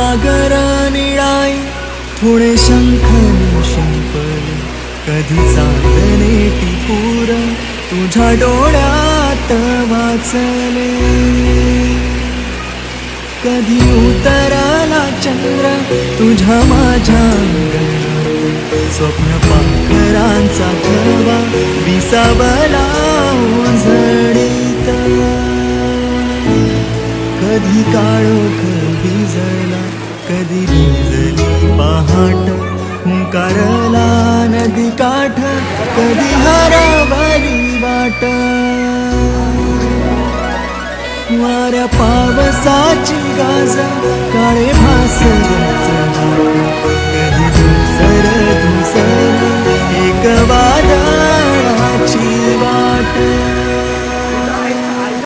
सागर निळाई थोडे शंख शिंपले, कधी चांदणे टिपूर तुझ्या डोळ्यात वाचले. कधी उतरला चंद्र तुझ्या माझ्या अंगणात, स्वप्न पाखरांचा थवा विसावला उजळीत. कधी काळोख भिजला, कधी भिजली पहाट, हुंकारला नदी काठ, कधी हरवली वाट. वाऱ्या पावसाची गाज, काळे भासर